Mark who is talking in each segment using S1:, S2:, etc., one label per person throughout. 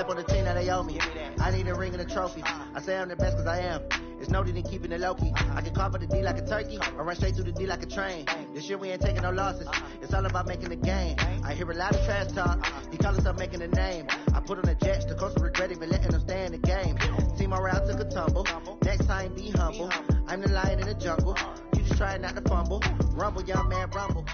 S1: slept on the team that they owe me. I need a ring and a trophy. I say I'm the best because I am. It's no need in keeping it low-key. I can carve for the D like a turkey or run straight through the D like a train. This year we ain't taking no losses. It's all about making the game. I hear a lot of trash talk. He call himself making a name. I put on the Jets. The coach will regret even letting them stay in the game. Team morale took a tumble. Next time be humble. I'm the lion in the jungle. You just try not to fumble. Rumble, young man, rumble.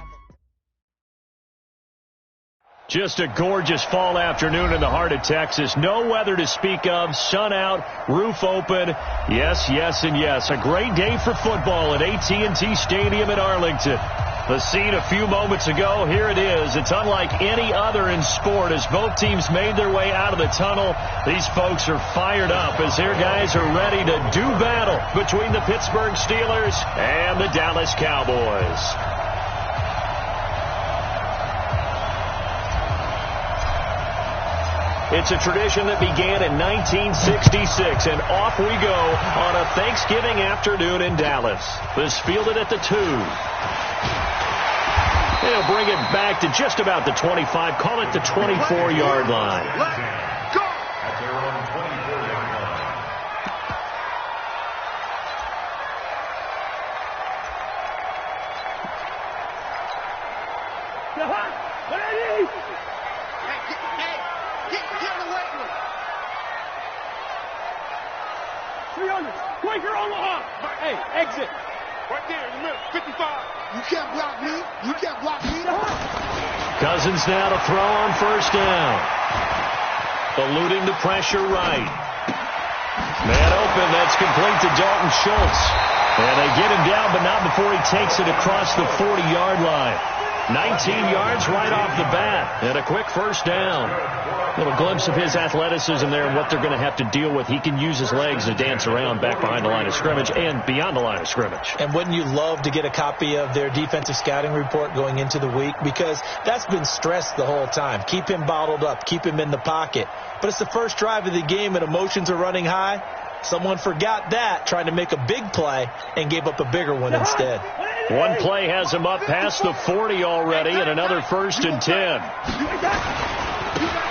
S2: Just a gorgeous fall afternoon in the heart of Texas. No weather to speak of. Sun out, roof open. Yes, yes, and yes. A great day for football at AT&T Stadium in Arlington. The scene a few moments ago, here it is. It's unlike any other in sport as both teams made their way out of the tunnel. These folks are fired up as their guys are ready to do battle between the Pittsburgh Steelers and the Dallas Cowboys. It's a tradition that began in 1966, and off we go on a Thanksgiving afternoon in Dallas. This fielded at the 2. They'll bring it back to just about the 25, call it the 24-yard line.
S3: Let's go! At their own 24-yard line.
S4: What I need?
S5: Get on the weight room.
S4: 300. Quaker Omaha. Hey, exit.
S5: Right there in the middle. 55.
S6: You can't block me. You can't block me.
S2: Cousins now to throw on first down. Eluding the pressure right. Man open. That's complete to Dalton Schultz. And they get him down, but not before he takes it across the 40-yard line. 19 yards right off the bat, and a quick first down. A little glimpse of his athleticism there and what they're going to have to deal with. He can use his legs to dance around back behind the line of scrimmage and beyond the line of scrimmage.
S7: And wouldn't you love to get a copy of their defensive scouting report going into the week? Because that's been stressed the whole time. Keep him bottled up. Keep him in the pocket. But it's the first drive of the game and emotions are running high. Someone forgot that, trying to make a big play, and gave up a bigger one instead.
S2: One play has him up past the 40 already, and another 1st and 10.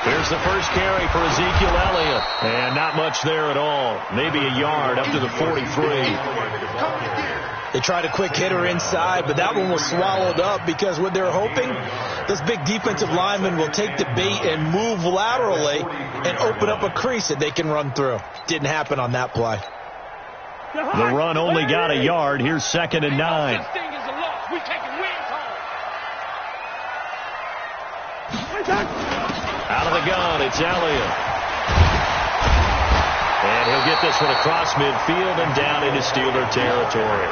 S2: Here's the first carry for Ezekiel Elliott. And not much there at all. Maybe a yard up to the 43.
S7: They tried a quick hitter inside, but that one was swallowed up because what they're hoping, this big defensive lineman will take the bait and move laterally and open up a crease that they can run through. Didn't happen on that play.
S2: The run only got a yard. Here's 2nd and 9.
S5: This thing is a loss. We taking wins home.
S2: Out of the gun, it's Elliott. And he'll get this one across midfield and down into Steeler territory.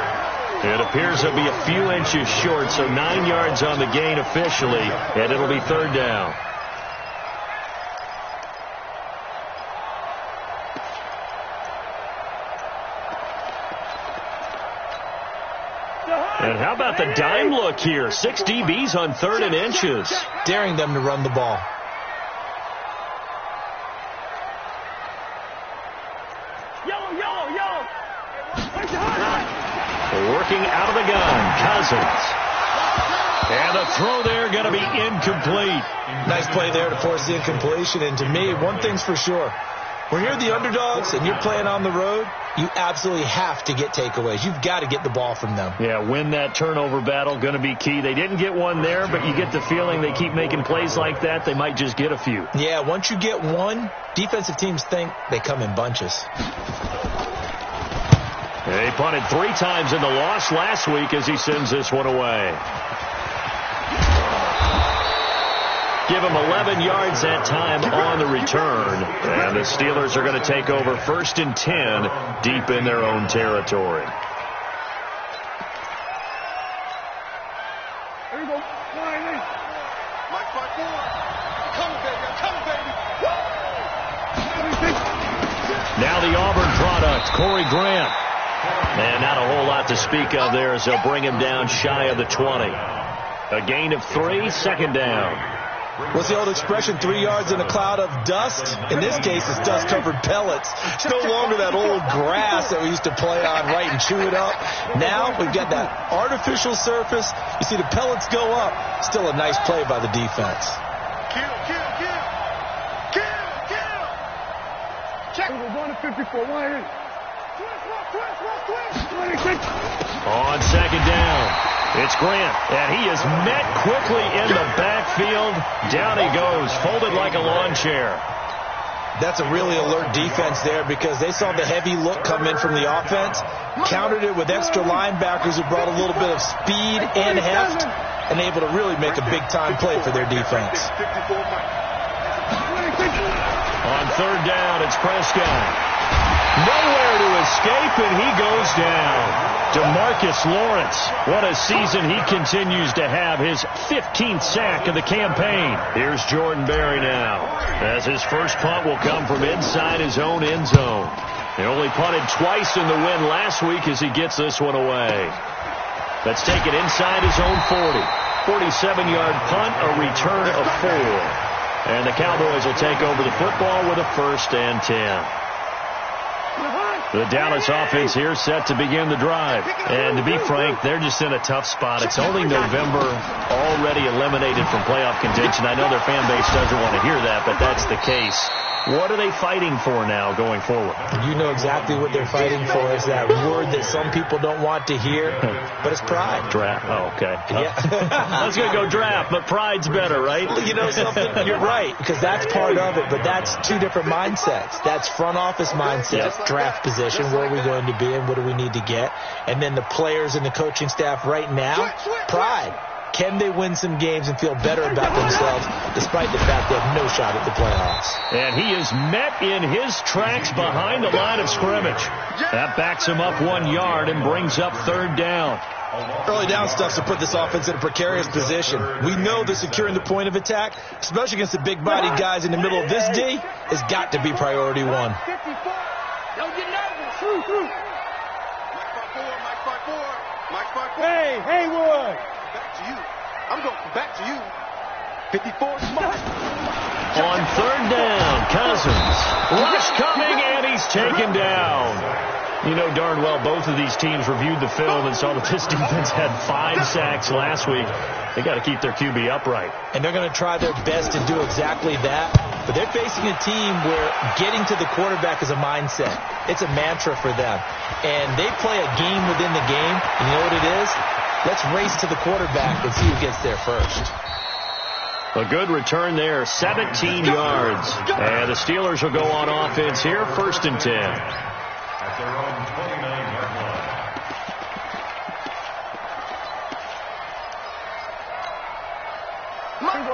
S2: It appears he'll be a few inches short, so 9 yards on the gain officially, and it'll be 3rd down. And how about the dime look here? 6 DBs on 3rd and inches.
S7: Daring them to run the ball.
S2: Working out of the gun, Cousins. And the throw there going to be incomplete.
S7: Nice play there to force the incompletion. And to me, one thing's for sure. When you're the underdogs and you're playing on the road, you absolutely have to get takeaways. You've got to get the ball from them.
S2: Yeah, win that turnover battle, going to be key. They didn't get one there, but you get the feeling they keep making plays like that, they might just get a few.
S7: Yeah, once you get one, defensive teams think they come in bunches.
S2: They punted 3 times in the loss last week as he sends this one away. Give him 11 yards that time on the return. And the Steelers are going to take over 1st and 10 deep in their own territory.
S4: Here we go.
S5: Mike 5-4. I'm coming, baby.
S2: Now the Auburn product, Corey Grant. And not a whole lot to speak of there as they'll bring him down shy of the 20. A gain of 3, 2nd down.
S7: What's the old expression, 3 yards in a cloud of dust? In this case, it's dust-covered pellets. It's no longer that old grass that we used to play on, right, and chew it up. Now we've got that artificial surface. You see the pellets go up. Still a nice play by the defense.
S5: Kill. Check.
S4: We're going to 54. 180.
S2: On second down, it's Grant, and he is met quickly in the backfield. Down he goes, folded like a lawn chair.
S7: That's a really alert defense there because they saw the heavy look come in from the offense, countered it with extra linebackers who brought a little bit of speed and heft, and able to really make a big-time play for their defense.
S2: On third down, it's Prescott. Nowhere to escape, and he goes down. DeMarcus Lawrence, what a season he continues to have, his 15th sack of the campaign. Here's Jordan Berry now, as his first punt will come from inside his own end zone. He only punted twice in the win last week as he gets this one away. Let's take it inside his own 40. 47-yard punt, a return of 4. And the Cowboys will take over the football with a 1st and 10. The Dallas offense here set to begin the drive. And to be frank, they're just in a tough spot. It's only November, already eliminated from playoff contention. I know their fan base doesn't want to hear that, but that's the case. What are they fighting for now going forward?
S7: You know exactly what they're fighting for. It's that word that some people don't want to hear, but it's pride.
S2: Draft. Oh, okay.
S7: Yeah.
S2: I was going to go draft, but pride's better, right?
S7: Well, you know something? You're right, because that's part of it, but that's two different mindsets. That's front office mindset, draft position, where are we going to be and what do we need to get? And then the players and the coaching staff right now, pride. Can they win some games and feel better about themselves despite the fact they have no shot at the playoffs?
S2: And he is met in his tracks behind the line of scrimmage. That backs him up 1 yard and brings up third down.
S7: Early down stuff to put this offense in a precarious position. We know that securing the point of attack, especially against the big-bodied guys in the middle of this D, has got to be priority 1.
S5: Don't get nervous. Through. Mike 5-4.
S4: Hey, Haywood.
S5: Back to you. I'm going back to you. 54 smart.
S2: On third down, Cousins. Rush coming, and he's taken down. You know darn well both of these teams reviewed the film and saw that this defense had 5 sacks last week. They got to keep their QB upright.
S7: And they're going to try their best to do exactly that. But they're facing a team where getting to the quarterback is a mindset. It's a mantra for them. And they play a game within the game. And you know what it is? Let's race to the quarterback and see who gets there first.
S2: A good return there, 17 yards. And the Steelers will go on offense here, 1st and 10.
S3: At their own 29-yard line.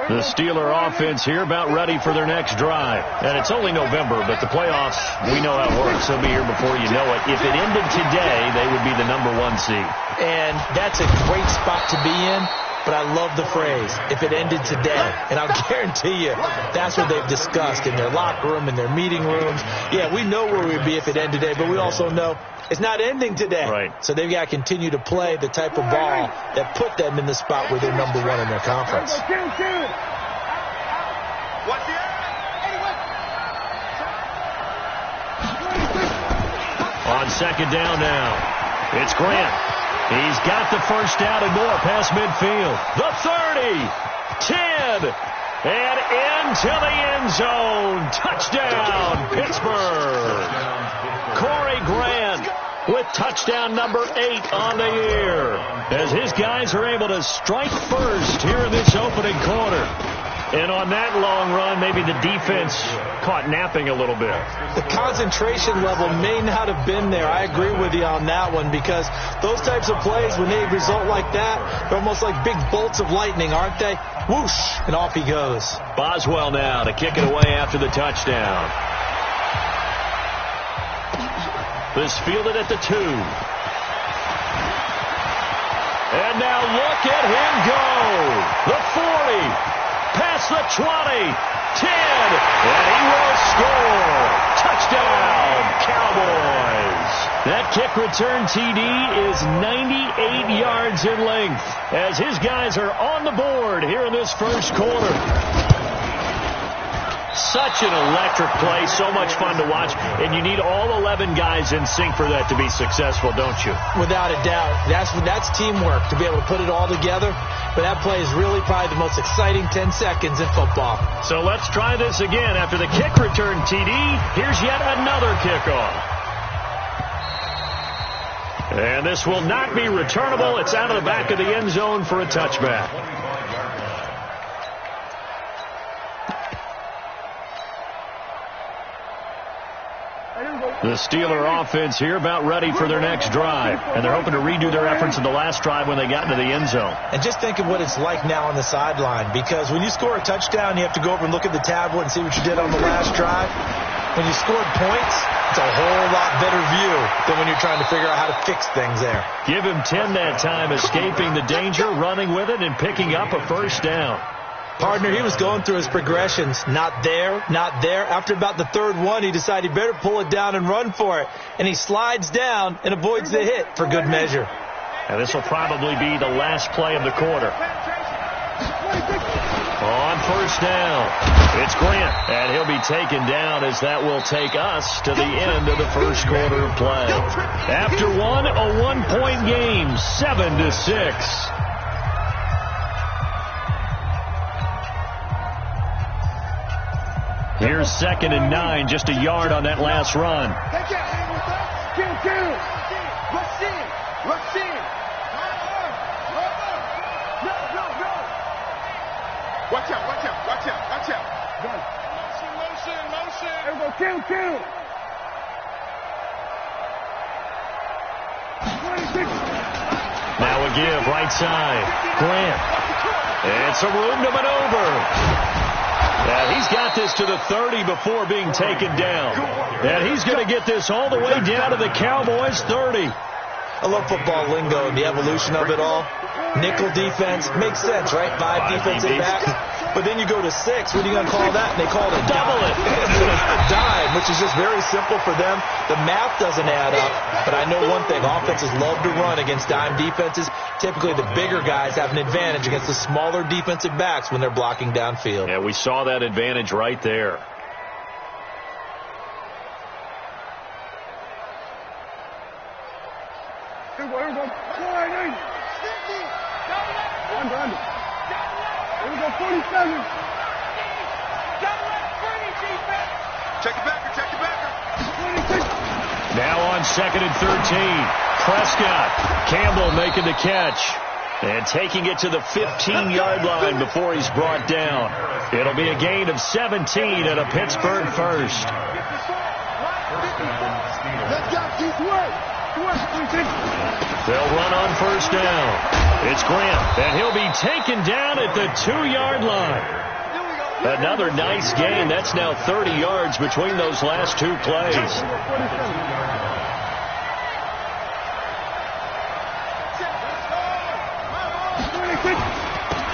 S2: The Steeler offense here about ready for their next drive. And it's only November, but the playoffs, we know how it works. They'll be here before you know it. If it ended today, they would be the number 1 seed.
S7: And that's a great spot to be in. But I love the phrase, if it ended today. And I'll guarantee you, that's what they've discussed in their locker room, in their meeting rooms. Yeah, we know where we'd be if it ended today, but we also know it's not ending today.
S2: Right.
S7: So they've got to continue to play the type of ball that put them in the spot where they're number 1 in their conference.
S2: On second down now, it's Grant. He's got the first down and more past midfield. The 30, 10, and into the end zone. Touchdown, Pittsburgh. Corey Grant with touchdown number 8 on the year, as his guys are able to strike first here in this opening quarter. And on that long run, maybe the defense caught napping a little bit.
S7: The concentration level may not have been there. I agree with you on that one, because those types of plays, when they result like that, they're almost like big bolts of lightning, aren't they? Whoosh, and off he goes.
S2: Boswell now to kick it away after the touchdown. This fielded at the 2. And now look at him go. The 40. Past the 20, 10, and he will score. Touchdown, Cowboys. That kick return TD is 98 yards in length, as his guys are on the board here in this first quarter. Such an electric play, so much fun to watch, and you need all 11 guys in sync for that to be successful, don't you?
S7: Without a doubt. That's teamwork to be able to put it all together. But that play is really probably the most exciting 10 seconds in football.
S2: So let's try this again. After the kick return TD, here's yet another kickoff. And this will not be returnable. It's out of the back of the end zone for a touchback. The Steeler offense here about ready for their next drive. And they're hoping to redo their efforts in the last drive when they got into the end zone.
S7: And just think of what it's like now on the sideline. Because when you score a touchdown, you have to go over and look at the tablet and see what you did on the last drive. When you scored points, it's a whole lot better view than when you're trying to figure out how to fix things there.
S2: Give him 10 that time, escaping the danger, running with it, and picking up a first down.
S7: Partner, he was going through his progressions. Not there, not there. After about the third one, he decided he better pull it down and run for it. And he slides down and avoids the hit for good measure.
S2: And this will probably be the last play of the quarter. On first down, it's Grant, and he'll be taken down as that will take us to the end of the first quarter of play. After one, a one-point game, 7-6. Here's 2nd and 9, just a yard on that last run.
S6: Watch out, watch out, watch out, watch out. Motion. There we go, kill. 26.
S2: Now a give, right side. Grant. And some room to maneuver. And he's got this to the 30 before being taken down. And he's going to get this all the way down to the Cowboys' 30.
S7: I love football lingo and the evolution of it all. Nickel defense makes sense, right? 5 defensive backs. But then you go to 6. What are you going to call that? And they call it a
S2: double it.
S7: A dime, which is just very simple for them. The math doesn't add up. But I know one thing. Offenses love to run against dime defenses. Typically, the bigger guys have an advantage against the smaller defensive backs when they're blocking downfield.
S2: Yeah, we saw that advantage right there.
S4: Here we go. 47.
S6: Check it back.
S4: 26.
S2: Now on 2nd and 13. Prescott. Campbell making the catch. And taking it to the 15-yard line before he's brought down. It'll be a gain of 17 and a Pittsburgh first.
S6: Let's go. Keep work.
S2: They'll run on first down. It's Grant, and he'll be taken down at the 2-yard line. Another nice gain. That's now 30 yards between those last 2 plays.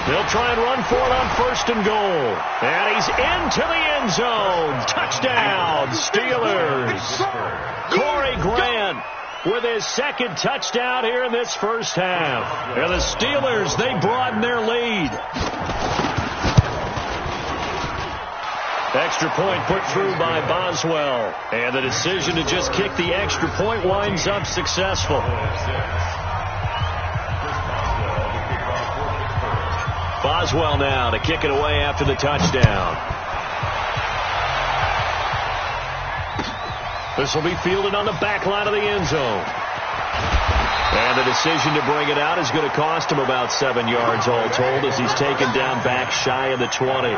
S2: They'll try and run for it on 1st and goal. And he's into the end zone. Touchdown, Steelers. Corey Grant with his 2nd touchdown here in this first half. And the Steelers, they broaden their lead. Extra point put through by Boswell. And the decision to just kick the extra point winds up successful. Boswell now to kick it away after the touchdown. This will be fielded on the back line of the end zone. And the decision to bring it out is going to cost him about 7 yards all told as he's taken down back shy of the 20.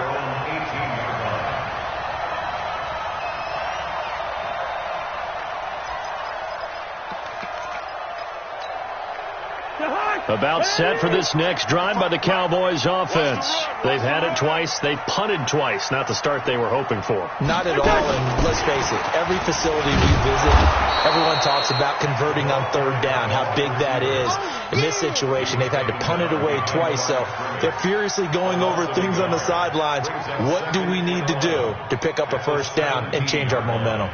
S2: About set for this next drive by the Cowboys offense. They've had it twice. They've punted twice. Not the start they were hoping for.
S7: Not at all, and let's face it, every facility we visit, everyone talks about converting on 3rd down, how big that is. In this situation, they've had to punt it away twice, so they're furiously going over things on the sidelines. What do we need to do to pick up a first down and change our momentum?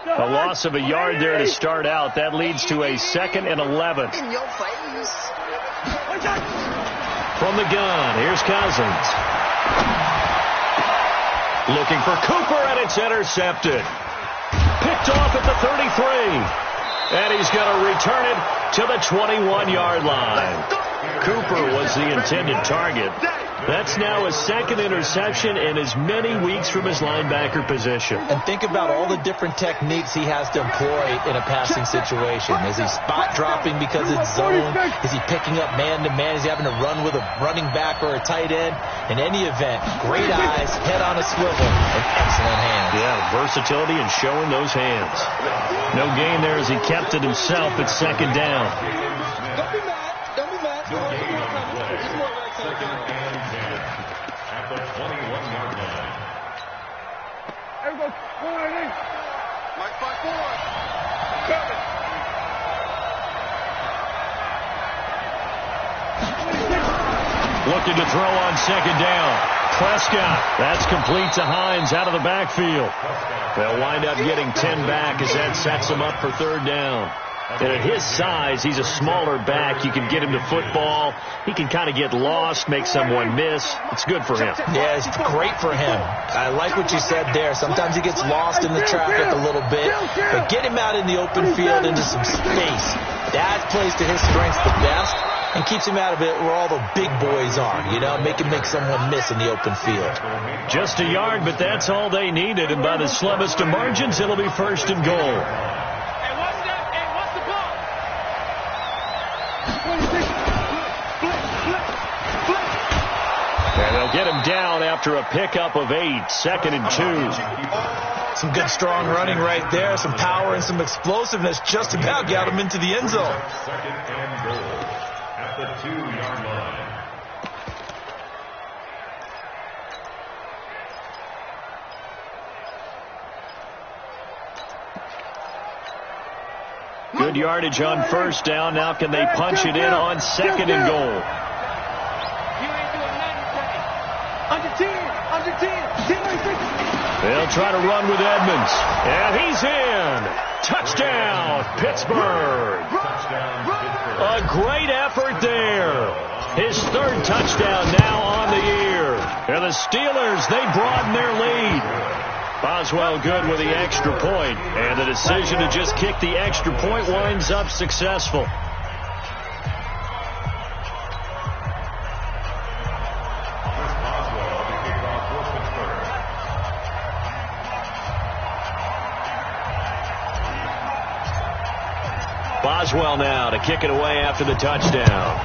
S2: A loss of a yard there to start out. That leads to a 2nd and 11.
S5: In your face.
S2: From the gun, here's Cousins. Looking for Cooper, and it's intercepted. Picked off at the 33. And he's going to return it to the 21-yard line. Cooper was the intended target. That's now his 2nd interception in as many weeks from his linebacker position.
S7: And think about all the different techniques he has to employ in a passing situation. Is he spot dropping because it's zone? Is he picking up man-to-man? Is he having to run with a running back or a tight end? In any event, great eyes, head on a swivel, and excellent hands.
S2: Yeah, versatility and showing those hands. No gain there as he kept it himself at 2nd down.
S5: Don't be mad. Don't be mad.
S3: No gain on the play. 2nd and 10 at the 21-yard line.
S4: Everybody,
S6: Mike 5-4. Coming.
S2: Looking to throw on 2nd down. Prescott. That's complete to Hines out of the backfield. They'll wind up getting 10 back as that sets them up for 3rd down. And at his size, he's a smaller back. You can get him to football. He can kind of get lost, make someone miss. It's good for him.
S7: Yeah, it's great for him. I like what you said there. Sometimes he gets lost in the traffic a little bit. But get him out in the open field into some space. That plays to his strengths the best and keeps him out of it where all the big boys are. You know, make him make someone miss in the open field.
S2: Just a yard, but that's all they needed. And by the slimmest of margins, it'll be 1st and goal. And they'll get him down after a pickup of 8, 2nd and 2.
S7: Some good strong running right there, some power and some explosiveness just about got him into the end zone.
S3: 2nd and goal at the 2-yard line.
S2: Good yardage on 1st down. Now can they punch it in on 2nd and goal? They'll try to run with Edmonds. And he's in. Touchdown, Pittsburgh. A great effort there. His 3rd touchdown now on the year. And the Steelers, they broaden their lead. Boswell good with the extra point. And the decision to just kick the extra point winds up successful. Boswell now to kick it away after the touchdown.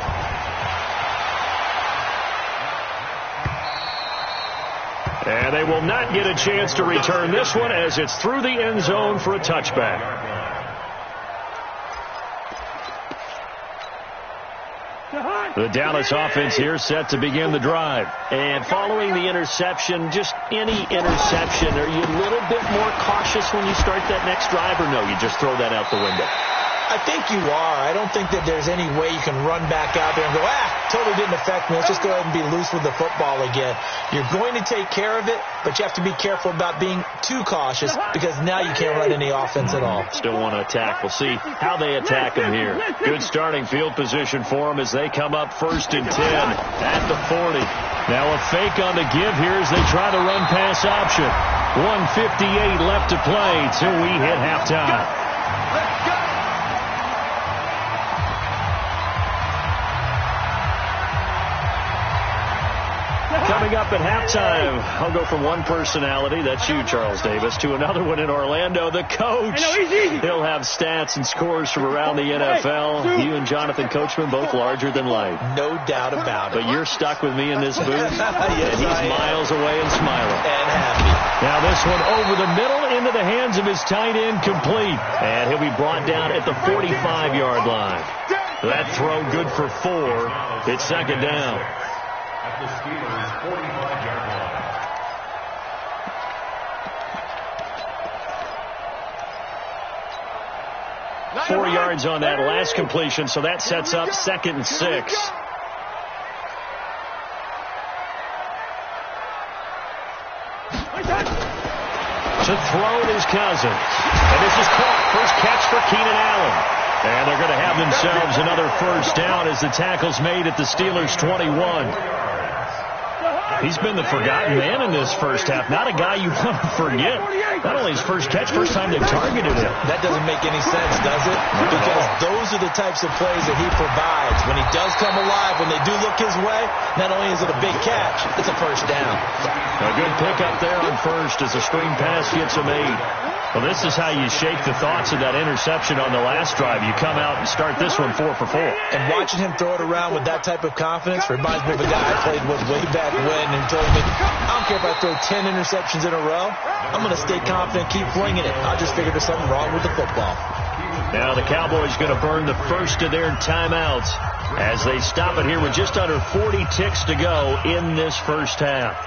S2: And they will not get a chance to return this one as it's through the end zone for a touchback. The Dallas offense here set to begin the drive. And following the interception, just any interception, are you a little bit more cautious when you start that next drive, or no, you just throw that out the window?
S7: I think you are. I don't think that there's any way you can run back out there and go, totally didn't affect me. Let's just go ahead and be loose with the football again. You're going to take care of it, but you have to be careful about being too cautious because now you can't run any offense at all.
S2: Still want to attack. We'll see how they attack him here. Good starting field position for them as they come up 1st and 10 at the 40. Now a fake on the give here as they try to run pass option. 1:58 left to play till we hit halftime. Coming up at halftime, I'll go from one personality, that's you, Charles Davis, to another one in Orlando, the coach. He'll have stats and scores from around the NFL. You and Jonathan Coachman, both larger than life.
S7: No doubt about it.
S2: But you're stuck with me in this booth.
S7: Yes,
S2: and he's miles away and smiling.
S7: And happy.
S2: Now this one over the middle into the hands of his tight end, complete. And he'll be brought down at the 45-yard line. That throw good for 4. It's 2nd down.
S3: At the Steelers' 45-yard line.
S2: 4 yards on that last completion, so that sets up 2nd and 6. To throw to is Cousins. And this is caught. First catch for Keenan Allen. And they're going to have themselves another first down as the tackle's made at the Steelers' 21. He's been the forgotten man in this first half. Not a guy you want to forget. Not only his first catch, first time they targeted him.
S7: That doesn't make any sense, does it? Because those are the types of plays that he provides. When he does come alive, when they do look his way, not only is it a big catch, it's a first down.
S2: A good pickup there on first as a screen pass gets him made. Well, this is how you shake the thoughts of that interception on the last drive. You come out and start this one 4 for 4.
S7: And watching him throw it around with that type of confidence reminds me of a guy I played with way back when and told me, I don't care if I throw 10 interceptions in a row. I'm going to stay confident, keep flinging it. I just figured there's something wrong with the football.
S2: Now the Cowboys going to burn the first of their timeouts as they stop it here with just under 40 ticks to go in this first half.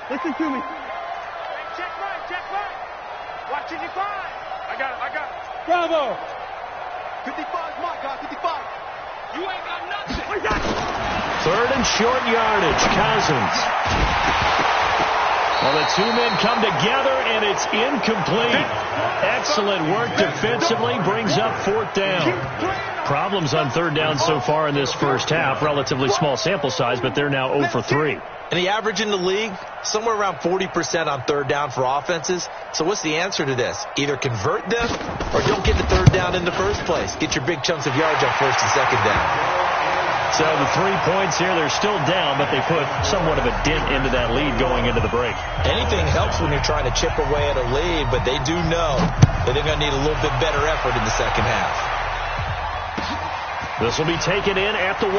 S4: Listen to me.
S6: Check right. Watch it, you find. I got it.
S4: Bravo.
S5: 55's my guy, 55.
S6: You ain't got nothing.
S2: Third and short yardage. Cousins. Well, the two men come together, and it's incomplete. Excellent work defensively. Brings up fourth down. Problems on third down so far in this first half. Relatively small sample size, but they're now 0 for 3.
S7: And the average in the league, somewhere around 40% on third down for offenses. So what's the answer to this? Either convert them or don't get the third down in the first place. Get your big chunks of yards on first and second down.
S2: So the 3 points here, they're still down, but they put somewhat of a dent into that lead going into the break.
S7: Anything helps when you're trying to chip away at a lead, but they do know that they're going to need a little bit better effort in the second half.
S2: This will be taken in at the 1.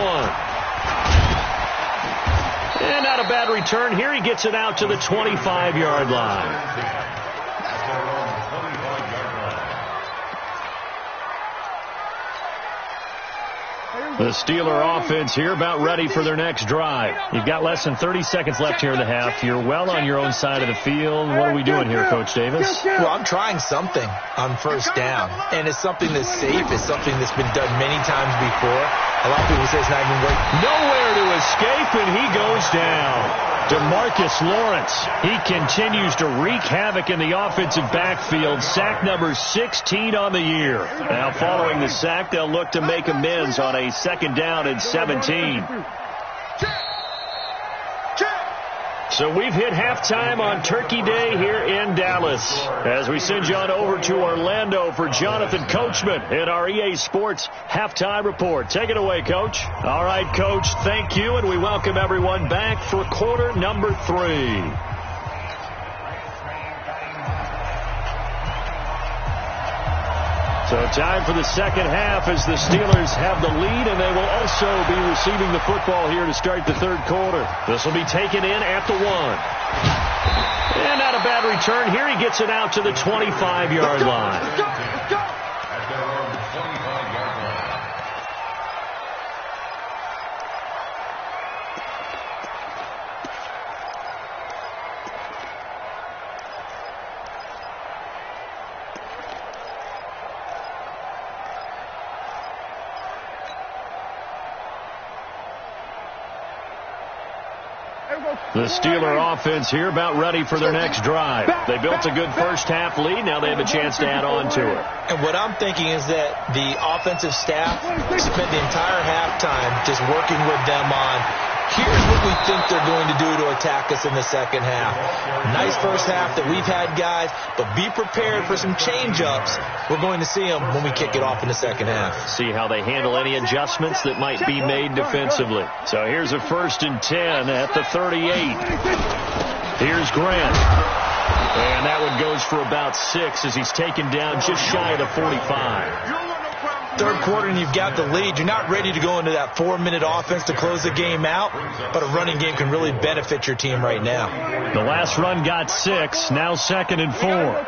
S2: And not a bad return here. He gets it out to the 25-yard line. The Steeler offense here about ready for their next drive. You've got less than 30 seconds left here in the half. You're well on your own side of the field. What are we doing here, Coach Davis?
S7: Well, I'm trying something on first down. And it's something that's safe. It's something that's been done many times before. A lot of people say it's not even worth.
S2: Nowhere to escape, and he goes down. DeMarcus Lawrence, he continues to wreak havoc in the offensive backfield. Sack number 16 on the year. Now following the sack, they'll look to make amends on a second down and 17. So we've hit halftime on Turkey Day here in Dallas as we send you on over to Orlando for Jonathan Coachman in our EA Sports Halftime Report. Take it away, Coach. All right, Coach, thank you, and we welcome everyone back for quarter number 3. So time for the second half as the Steelers have the lead, and they will also be receiving the football here to start the third quarter. This will be taken in at the 1. And not a bad return here. He gets it out to the 25-yard line. The Steeler offense here about ready for their next drive. They built a good first half lead. Now they have a chance to add on to it.
S7: And what I'm thinking is that the offensive staff spent the entire halftime just working with them on, here's what we think they're going to do to attack us in the second half. Nice first half that we've had, guys, but be prepared for some change-ups. We're going to see them when we kick it off in the second half.
S2: See how they handle any adjustments that might be made defensively. So here's a 1st and 10 at the 38. Here's Grant. And that one goes for about 6 as he's taken down just shy of the 45.
S7: Third quarter and you've got the lead. You're not ready to go into that 4-minute offense to close the game out, but a running game can really benefit your team right now.
S2: The last run got 6, now 2nd and 4.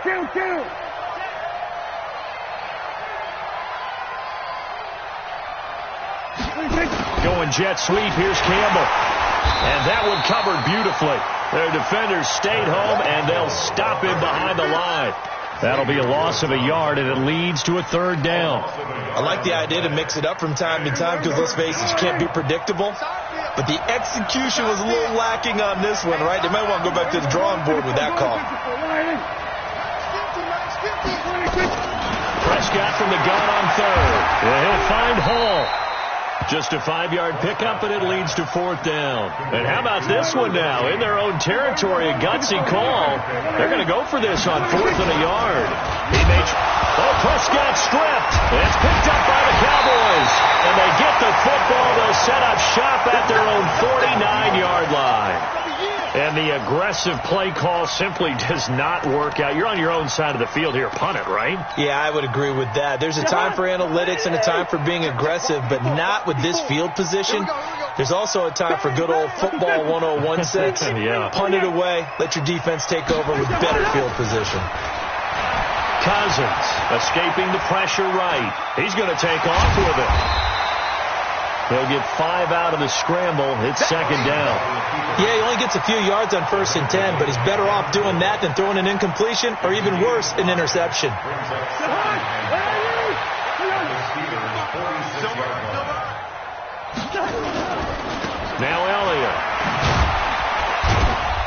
S2: going jet sweep. Here's Campbell. And that one covered beautifully. Their defenders stayed home, and they'll stop him behind the line. That'll be a loss of a yard, and it leads to a third down.
S7: I like the idea to mix it up from time to time because, let's face it, you can't be predictable. But the execution was a little lacking on this one, right? They might want to go back to the drawing board with that call.
S2: Prescott from the gun on third. And he'll find Hall. Just a 5-yard pickup, and it leads to fourth down. And how about this one now? In their own territory, a gutsy call. They're going to go for this on fourth and a yard. Prescott stripped. It's picked up by the Cowboys. And they get the football. They'll set up shop at their own 49-yard line. And the aggressive play call simply does not work out. You're on your own side of the field here. Punt it, right?
S7: Yeah, I would agree with that. There's a time for analytics and a time for being aggressive, but not with this field position. There's also a time for good old football 101 sense.
S2: Yeah.
S7: Punt it away. Let your defense take over with better field position.
S2: Cousins escaping the pressure right. He's going to take off with it. They'll get 5 out of the scramble. It's second down.
S7: Yeah, he only gets a few yards on 1st and 10, but he's better off doing that than throwing an incompletion or even worse, an interception.
S2: Now Elliott.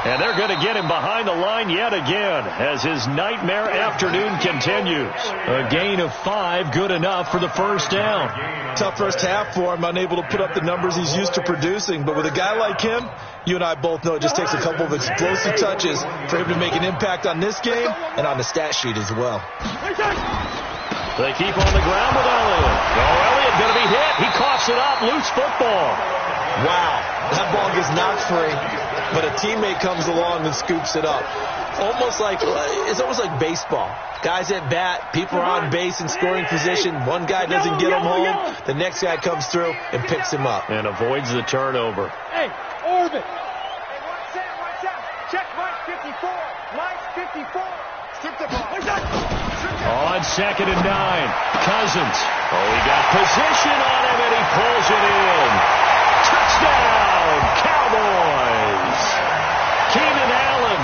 S2: And they're going to get him behind the line yet again as his nightmare afternoon continues. A gain of 5, good enough for the first down.
S7: Tough first half for him, unable to put up the numbers he's used to producing. But with a guy like him, you and I both know it just takes a couple of explosive touches for him to make an impact on this game and on the stat sheet as well.
S2: They keep on the ground with Elliott. Oh, Elliott going to be hit. He coughs it up. Loose football.
S7: Wow. That ball gets knocked free, but a teammate comes along and scoops it up. It's almost like baseball. Guys at bat, people are on base in scoring position. One guy doesn't get him home. The next guy comes through and picks him up.
S2: And avoids the turnover.
S4: Hey, Orbit.
S6: Watch out. Check Mike 54. Mike 54. Strip the ball.
S2: On 2nd and 9. Cousins. Oh, he got position on him, and he pulls it in. Touchdown, Cowboys. Keenan Allen,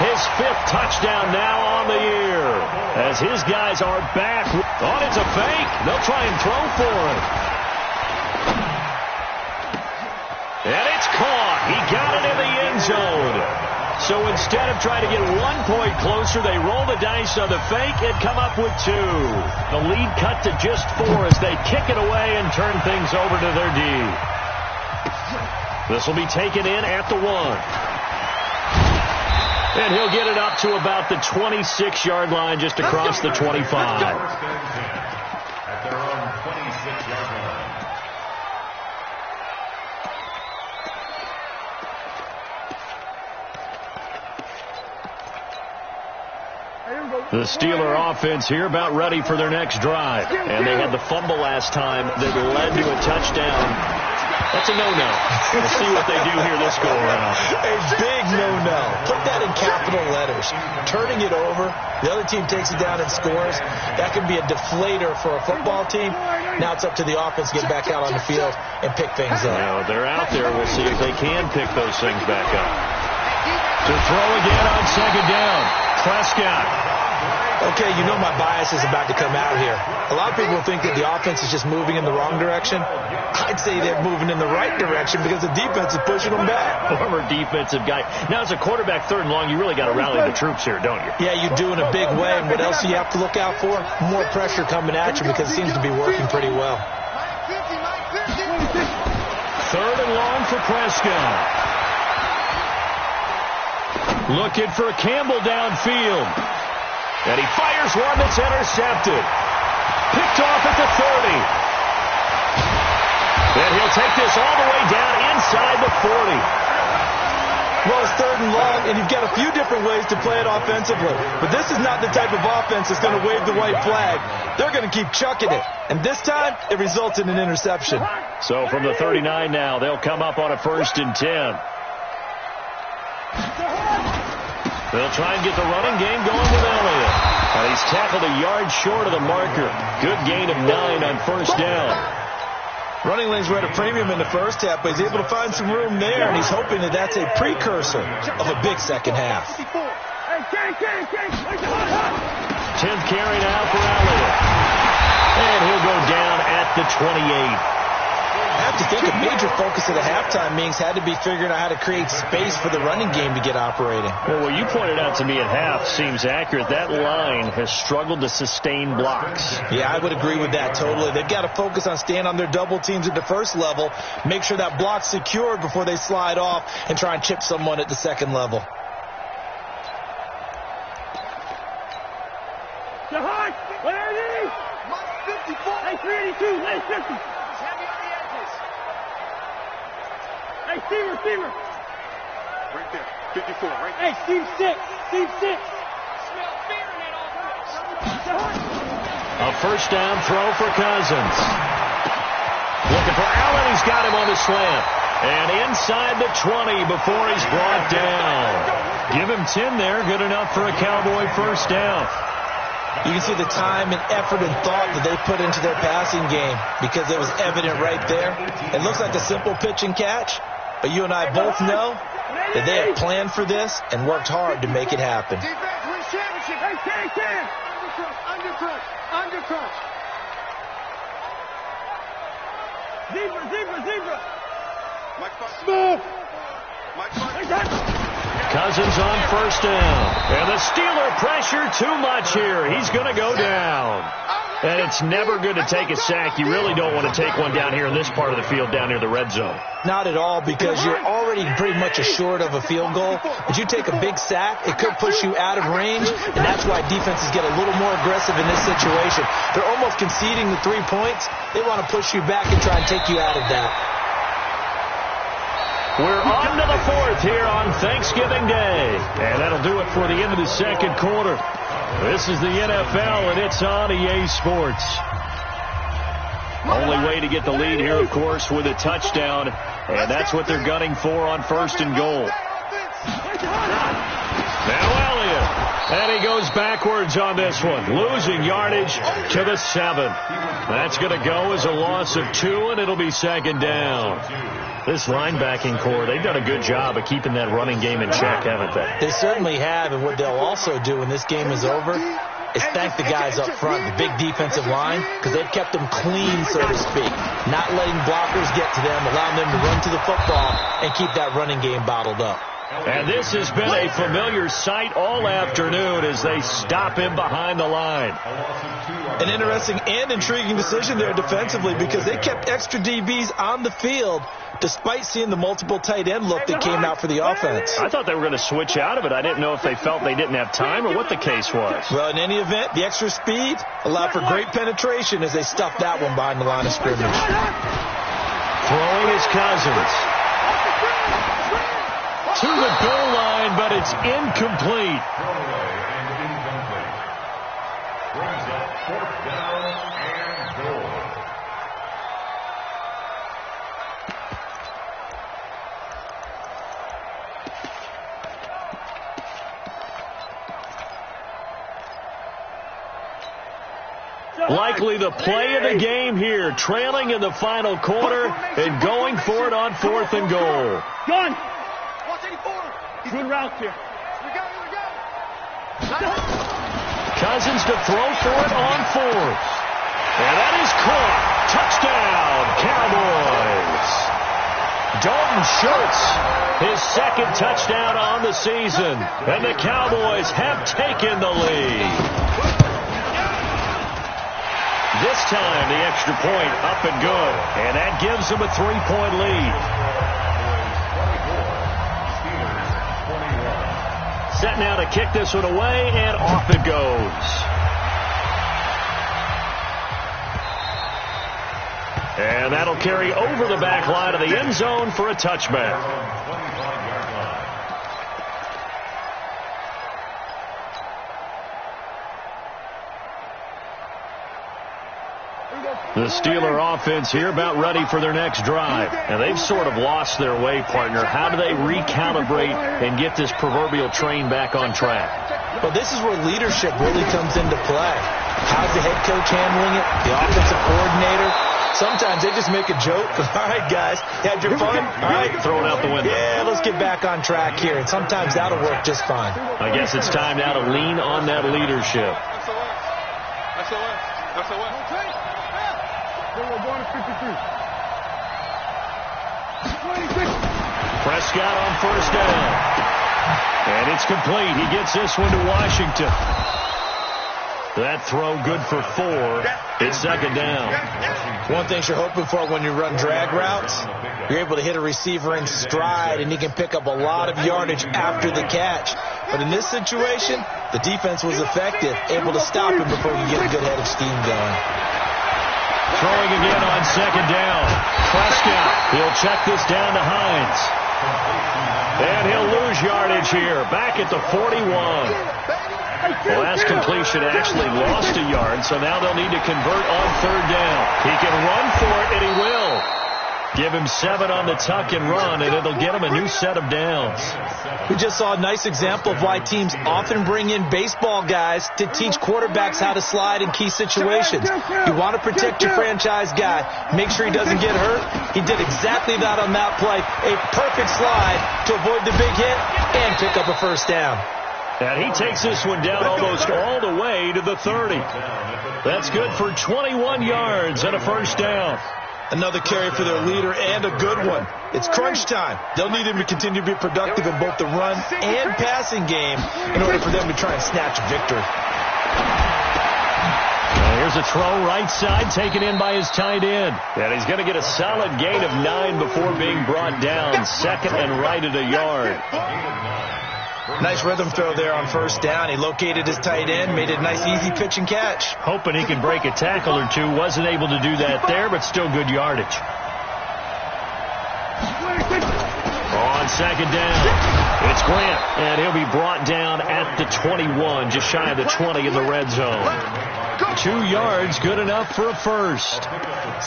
S2: his 5th touchdown now on the year. As his guys are back. Oh, it's a fake. They'll try and throw for it. And it's caught. He got it in the end zone. So instead of trying to get 1 point closer, they roll the dice on the fake and come up with 2. The lead cut to just 4 as they kick it away and turn things over to their D. This will be taken in at the 1. And he'll get it up to about the 26-yard line just across the 25.
S3: At their own 26-yard line.
S2: The Steeler offense here about ready for their next drive. And they had the fumble last time that led to a touchdown. That's a no-no. We'll see what they do here this go-around.
S7: A big no-no. Put that in capital letters. Turning it over, the other team takes it down and scores. That can be a deflator for a football team. Now it's up to the offense to get back out on the field and pick things up.
S2: Now they're out there. We'll see if they can pick those things back up. To throw again on 2nd down. Prescott.
S7: Okay, you know my bias is about to come out here. A lot of people think that the offense is just moving in the wrong direction. I'd say they're moving in the right direction because the defense is pushing them back.
S2: Former defensive guy. Now, as a quarterback, 3rd and long, you really got to rally the troops here, don't you?
S7: Yeah, you do in a big way. And what else do you have to look out for? More pressure coming at you because it seems to be working pretty well.
S2: 3rd and long for Prescott. Looking for Campbell downfield. And he fires one that's intercepted. Picked off at the 30. And he'll take this all the way down inside the 40.
S7: Well, it's 3rd and long, and you've got a few different ways to play it offensively. But this is not the type of offense that's going to wave the white flag. They're going to keep chucking it. And this time, it results in an interception.
S2: So from the 39 now, they'll come up on a 1st and 10. They'll try and get the running game going with Elliott. And he's tackled a yard short of the marker. Good gain of 9 on 1st down.
S7: Running lanes were at a premium in the first half, but he's able to find some room there, and he's hoping that that's a precursor of a big second half.
S2: 10th carry now for Elliott. And he'll go down at the 28.
S7: I have to think a major focus of the halftime meetings had to be figuring out how to create space for the running game to get operating.
S2: Well, what you pointed out to me at half seems accurate. That line has struggled to sustain blocks.
S7: Yeah, I would agree with that totally. They've got to focus on staying on their double teams at the first level, make sure that block's secured before they slide off and try and chip someone at the second level.
S4: Shahar, where are you?
S6: Mike 54.
S4: Hey, 382, lane 50.
S6: Heavy on the edges.
S4: Hey, Steamer.
S5: Right there. 54, right
S4: Hey, Steve 6.
S6: Smell fear in that offense.
S4: Shahar.
S2: A first down throw for Cousins. Looking for Allen. He's got him on the slant. And inside the 20 before he's brought down. Give him 10 there. Good enough for a Cowboy first down.
S7: You can see the time and effort and thought that they put into their passing game because it was evident right there. It looks like a simple pitch and catch, but you and I both know that they have planned for this and worked hard to make it happen.
S6: Defense wins championship. Hey, 10. Undercrunch.
S4: Zebra.
S5: Mike Fox.
S4: Smooth.
S5: Mike Fox.
S4: Hey, touch.
S2: Cousins on first down. And the Steeler pressure too much here. He's going to go down. And it's never good to take a sack. You really don't want to take one down here in this part of the field down near the red zone.
S7: Not at all, because you're already pretty much assured of a field goal. But you take a big sack, it could push you out of range, and that's why defenses get a little more aggressive in this situation. They're almost conceding the 3 points. They want to push you back and try and take you out of that.
S2: We're on to the fourth here on Thanksgiving Day. And that'll do it for the end of the second quarter. This is the NFL, and it's on EA Sports. Only way to get the lead here, of course, with a touchdown. And that's what they're gunning for on first and goal. Now Elliott. And he goes backwards on this one, losing yardage to the 7. That's going to go as a loss of 2, and it'll be second down. This linebacking core, they've done a good job of keeping that running game in check, haven't they?
S7: They certainly have, and what they'll also do when this game is over is thank the guys up front, the big defensive line, because they've kept them clean, so to speak, not letting blockers get to them, allowing them to run to the football and keep that running game bottled up.
S2: And this has been a familiar sight all afternoon as they stop him behind the line.
S7: An interesting and intriguing decision there defensively because they kept extra DBs on the field despite seeing the multiple tight end look that came out for the offense.
S2: I thought they were going to switch out of it. I didn't know if they felt they didn't have time or what the case was.
S7: Well, in any event, the extra speed allowed for great penetration as they stuffed that one behind the line of scrimmage.
S2: Throwing is Cousins. To the goal line, but it's incomplete.
S3: Brings up fourth down and goal.
S2: Likely the play of the game here, trailing in the final quarter and going for it on fourth and goal.
S4: Gun.
S6: Watch 84.
S4: Good route here.
S6: Here we go.
S2: Cousins to throw for it on fourth. And that is caught. Touchdown, Cowboys. Dalton Schultz, his second touchdown on the season. And the Cowboys have taken the lead. This time, the extra point up and good. And that gives them a 3-point lead. Set now to kick this one away, and off it goes. And that'll carry over the back line of the end zone for a touchback. The Steeler offense here about ready for their next drive. And they've sort of lost their way, partner. How do they recalibrate and get this proverbial train back on track?
S7: Well, this is where leadership really comes into play. How's the head coach handling it? The offensive coordinator? Sometimes they just make a joke. All right, guys, had your fun? All right,
S2: throw it out the window.
S7: Yeah, let's get back on track here. And sometimes that'll work just fine.
S2: I guess it's time now to lean on that leadership. Prescott on first down. And it's complete. He gets this one to Washington. That throw good for 4. It's second down.
S7: One thing you're hoping for when you run drag routes, you're able to hit a receiver in stride, and he can pick up a lot of yardage after the catch. But in this situation, the defense was effective, able to stop him before he get a good head of steam going.
S2: Throwing again on second down. Prescott, he'll check this down to Hines. And he'll lose yardage here, back at the 41. The last completion actually lost a yard, so now they'll need to convert on third down. He can run for it, and he will. Give him 7 on the tuck and run, and it'll get him a new set of downs.
S7: We just saw a nice example of why teams often bring in baseball guys to teach quarterbacks how to slide in key situations. You want to protect your franchise guy. Make sure he doesn't get hurt. He did exactly that on that play. A perfect slide to avoid the big hit and pick up a first down.
S2: And he takes this one down almost all the way to the 30. That's good for 21 yards and a first down.
S7: Another carry for their leader and a good one. It's crunch time. They'll need him to continue to be productive in both the run and passing game in order for them to try and snatch victory.
S2: Here's a throw right side, taken in by his tight end. And he's going to get a solid gain of 9 before being brought down. Second and right at a yard.
S7: Nice rhythm throw there on first down. He located his tight end, made it a nice, easy pitch and catch.
S2: Hoping he could break a tackle or two. Wasn't able to do that there, but still good yardage. On second down, it's Grant, and he'll be brought down at the 21, just shy of the 20 in the red zone. 2 yards, good enough for a first.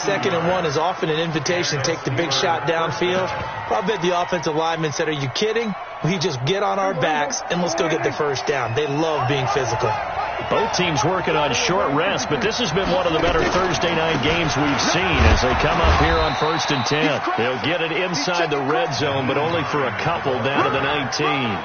S7: 2nd and 1 is often an invitation to take the big shot downfield. I bet the offensive lineman said, "Are you kidding? We just get on our backs and let's go get the first down." They love being physical.
S2: Both teams working on short rest, but this has been one of the better Thursday night games we've seen as they come up here on 1st and 10. They'll get it inside the red zone, but only for a couple down to the 19.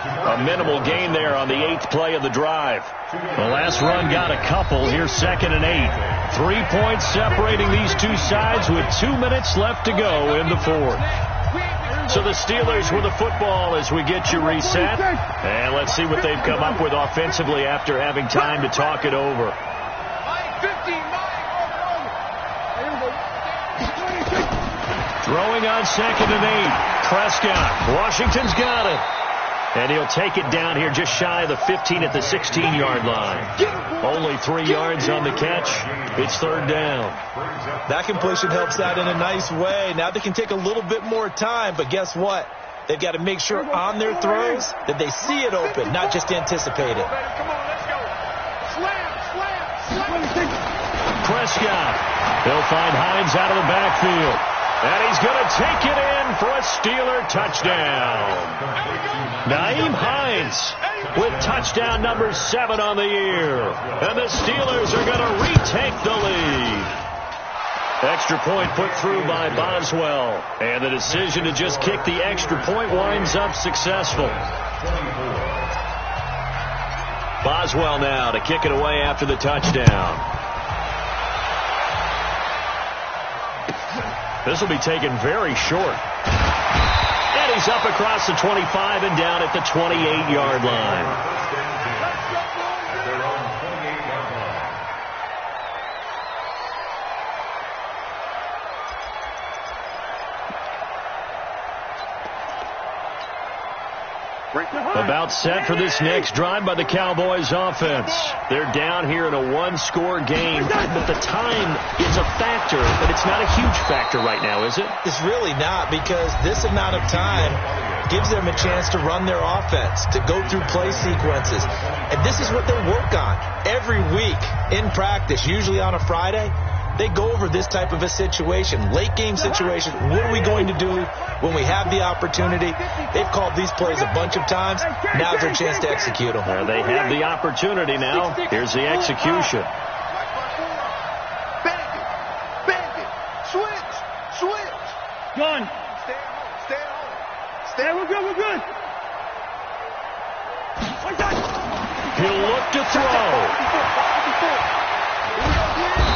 S2: A minimal gain there on the 8th play of the drive. The last run got a couple. Here's 2nd and 8. 3 points separating these two sides with 2 minutes left to go in the 4th. So the Steelers with the football as we get you reset. And let's see what they've come up with offensively after having time to talk it over. Throwing on 2nd and 8. Prescott. Washington's got it. And he'll take it down here just shy of the 15 at the 16-yard line. Only 3 yards on the catch. It's third down.
S7: That completion helps out in a nice way. Now they can take a little bit more time, but guess what? They've got to make sure on their throws that they see it open, not just anticipate it.
S2: Prescott. He'll find Hines out of the backfield. And he's going to take it in for a Steeler touchdown. Nyheim Hines with touchdown number 7 on the year. And the Steelers are going to retake the lead. Extra point put through by Boswell. And the decision to just kick the extra point winds up successful. Boswell now to kick it away after the touchdown. This will be taken very short. And he's up across the 25 and down at the 28-yard line. About set for this next drive by the Cowboys offense. They're down here in a 1-score game, but the time is a factor, but it's not a huge factor right now, is it?
S7: It's really not, because this amount of time gives them a chance to run their offense, to go through play sequences. And this is what they work on every week in practice, usually on a Friday. They go over this type of a situation, late game situation. What are we going to do when we have the opportunity? They've called these plays a bunch of times. Now's their chance to execute them.
S2: They have the opportunity now. Here's the execution.
S4: Yeah, we're good, we're good.
S2: He'll look to throw.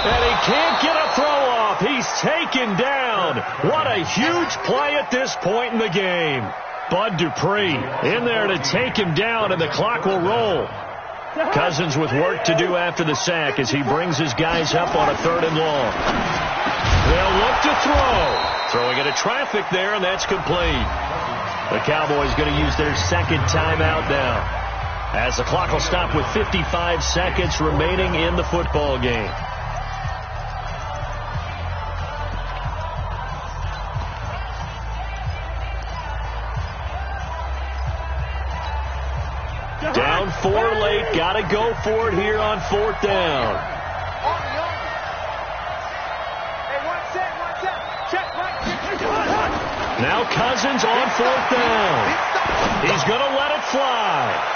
S2: And he can't get a throw off. He's taken down. What a huge play at this point in the game. Bud Dupree in there to take him down, and the clock will roll. Cousins with work to do after the sack as he brings his guys up on a 3rd and long. They'll look to throw. Throwing into traffic there, and that's complete. The Cowboys going to use their second timeout now, as the clock will stop with 55 seconds remaining in the football game. Down 4 late. Got to go for it here on 4th down. Now Cousins on 4th down. He's going to let it fly.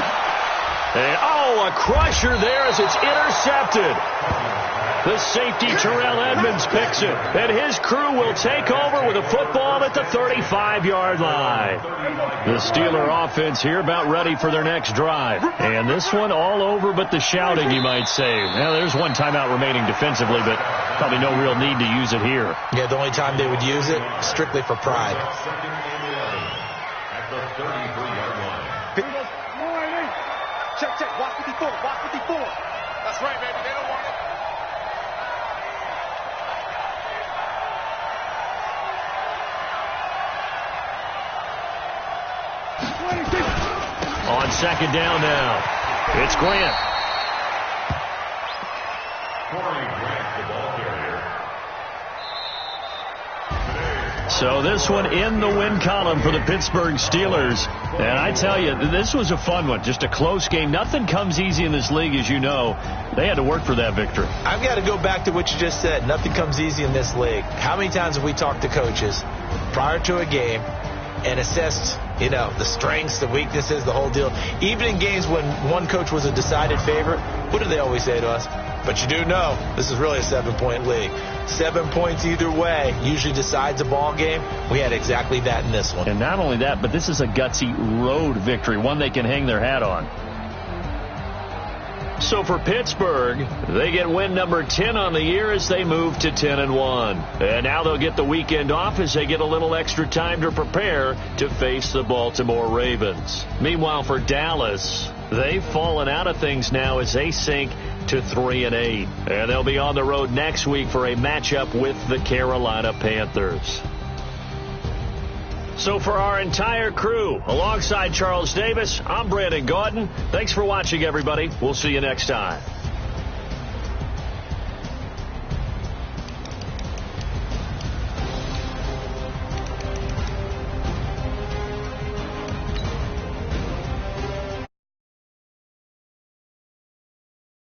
S2: And, a crusher there as it's intercepted. The safety, Terrell Edmonds, picks it. And his crew will take over with a football at the 35-yard line. The Steeler offense here about ready for their next drive. And this one all over but the shouting, you might say. Now, there's one timeout remaining defensively, but probably no real need to use it here.
S7: Yeah, the only time they would use it, strictly for pride.
S3: At the 33-yard line.
S6: Check. Watch 54. Watch 54. That's right, baby. They don't want it.
S2: On 2nd down now, it's Grant.
S3: Corey Grant, the ball carrier.
S2: So this one in the win column for the Pittsburgh Steelers. And I tell you, this was a fun one. Just a close game. Nothing comes easy in this league, as you know. They had to work for that victory.
S7: I've got to go back to what you just said. Nothing comes easy in this league. How many times have we talked to coaches prior to a game and assessed, the strengths, the weaknesses, the whole deal? Even in games when one coach was a decided favorite, what do they always say to us? But you do know this is really a 7-point league. 7 points either way usually decides a ball game. We had exactly that in this one.
S2: And not only that, but this is a gutsy road victory, one they can hang their hat on. So for Pittsburgh, they get win number 10 on the year as they move to 10-1. And now they'll get the weekend off as they get a little extra time to prepare to face the Baltimore Ravens. Meanwhile, for Dallas, they've fallen out of things now as they sink to 3-8. And they'll be on the road next week for a matchup with the Carolina Panthers. So for our entire crew, alongside Charles Davis, I'm Brandon Gaudin. Thanks for watching, everybody. We'll see you next time.